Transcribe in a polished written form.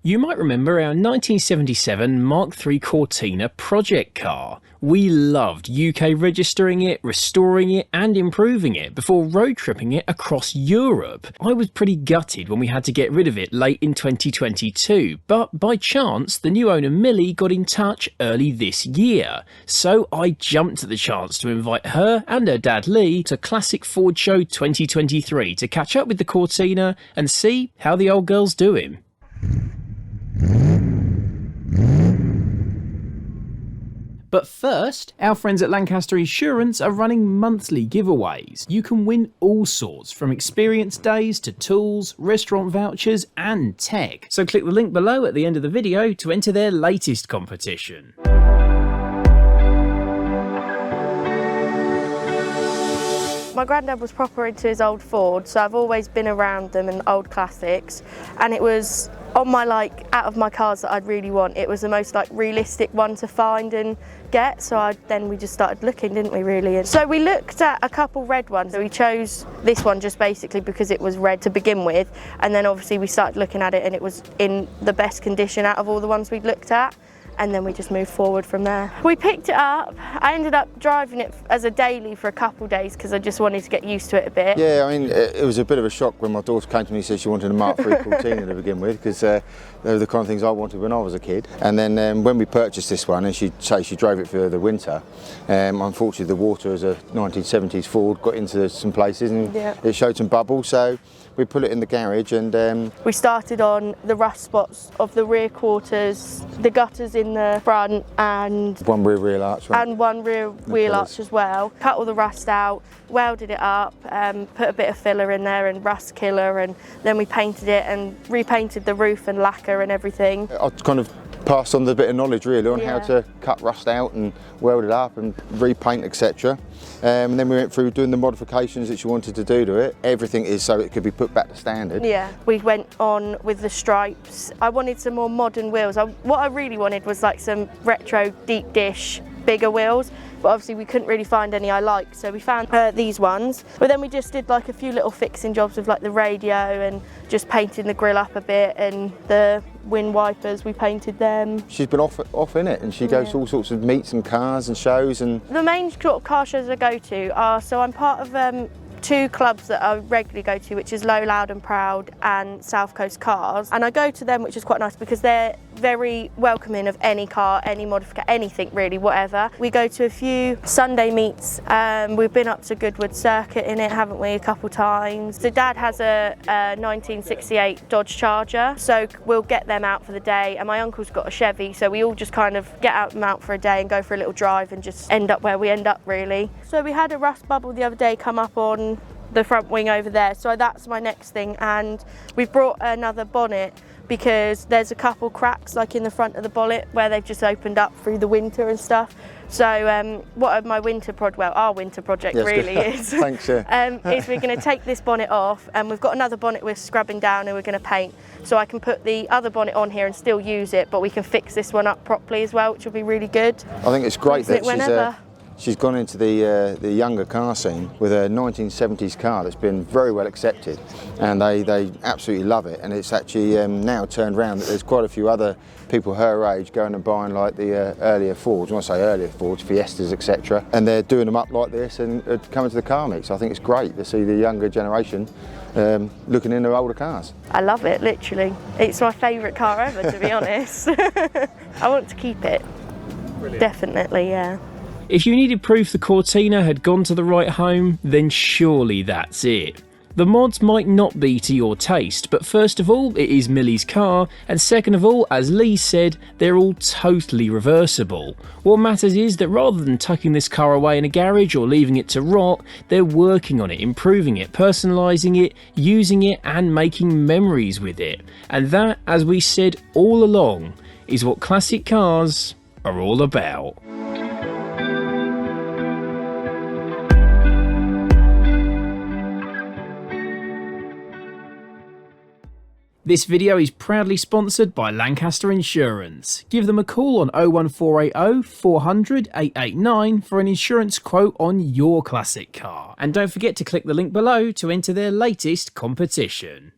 You might remember our 1977 Mark III Cortina project car. We loved UK registering it, restoring it and improving it before road tripping it across Europe. I was pretty gutted when we had to get rid of it late in 2022, but by chance the new owner Millie got in touch early this year. So I jumped at the chance to invite her and her dad Lee to Classic Ford Show 2023 to catch up with the Cortina and see how the old girl's doing. But first, our friends at Lancaster Insurance are running monthly giveaways. You can win all sorts, from experience days to tools, restaurant vouchers and tech. So click the link below at the end of the video to enter their latest competition. My granddad was proper into his old Ford, so I've always been around them and old classics, and it was on my out of my cars that I'd really want, it was the most realistic one to find and get, so then we just started looking, didn't we, really? And so we looked at a couple red ones, so we chose this one just basically because it was red to begin with, and then obviously we started looking at it and it was in the best condition out of all the ones we'd looked at. And then we just moved forward from there. We picked it up. I ended up driving it as a daily for a couple of days because I just wanted to get used to it a bit. Yeah, I mean, it was a bit of a shock when my daughter came to me and said she wanted a Mark III Cortina to begin with, because they were the kind of things I wanted when I was a kid. And then when we purchased this one, and she drove it for the winter, unfortunately the water as a 1970s Ford got into some places and it showed some bubbles, so we put it in the garage and... we started on the rust spots of the rear quarters, the gutters in the front, and one rear wheel arch. And one rear wheel arch as well. Cut all the rust out, welded it up, put a bit of filler in there and rust killer, and then we painted it and repainted the roof and lacquer and everything. I kind of passed on the bit of knowledge really on how to cut rust out and weld it up and repaint, etc. And then we went through doing the modifications that she wanted to do to it. Everything is so it could be put back to standard. Yeah, we went on with the stripes. I wanted some more modern wheels. What I really wanted was some retro deep dish bigger wheels, but obviously we couldn't really find any I liked, so we found these ones. But then we just did a few little fixing jobs with the radio and just painting the grille up a bit, and the wind wipers, we painted them. She's been off in it, and she goes to all sorts of meets and cars and shows. And the main sort of car shows I go to are, so I'm part of two clubs that I regularly go to, which is Low, Loud and Proud and South Coast Cars, and I go to them, which is quite nice because they're very welcoming of any car, any modification, anything really, whatever. We go to a few Sunday meets. We've been up to Goodwood Circuit in it, haven't we, a couple times. So Dad has a 1968 Dodge Charger, so we'll get them out for the day, and my uncle's got a Chevy, so we all just kind of get them out for a day and go for a little drive and just end up where we end up, really. So we had a rust bubble the other day come up on the front wing over there, so that's my next thing, and we've brought another bonnet because there's a couple cracks in the front of the bonnet where they've just opened up through the winter and stuff. So our winter project really is Thanks, is we're going to take this bonnet off, and we've got another bonnet we're scrubbing down and we're going to paint, so I can put the other bonnet on here and still use it, but we can fix this one up properly as well, which will be really good. I think it's great that she's gone into the younger car scene with a 1970s car that's been very well accepted, and they absolutely love it. And it's actually now turned around that there's quite a few other people her age going and buying the earlier Fords. When I say earlier Fords, Fiestas, etc., and they're doing them up like this and coming to the car meet. So I think it's great to see the younger generation looking into older cars. I love it, literally. It's my favourite car ever, to be honest. I want to keep it. Brilliant. Definitely, yeah. If you needed proof the Cortina had gone to the right home, then surely that's it. The mods might not be to your taste, but first of all, it is Millie's car, and second of all, as Lee said, they're all totally reversible. What matters is that rather than tucking this car away in a garage or leaving it to rot, they're working on it, improving it, personalising it, using it and making memories with it. And that, as we said all along, is what classic cars are all about. This video is proudly sponsored by Lancaster Insurance. Give them a call on 01480 400 889 for an insurance quote on your classic car. And don't forget to click the link below to enter their latest competition.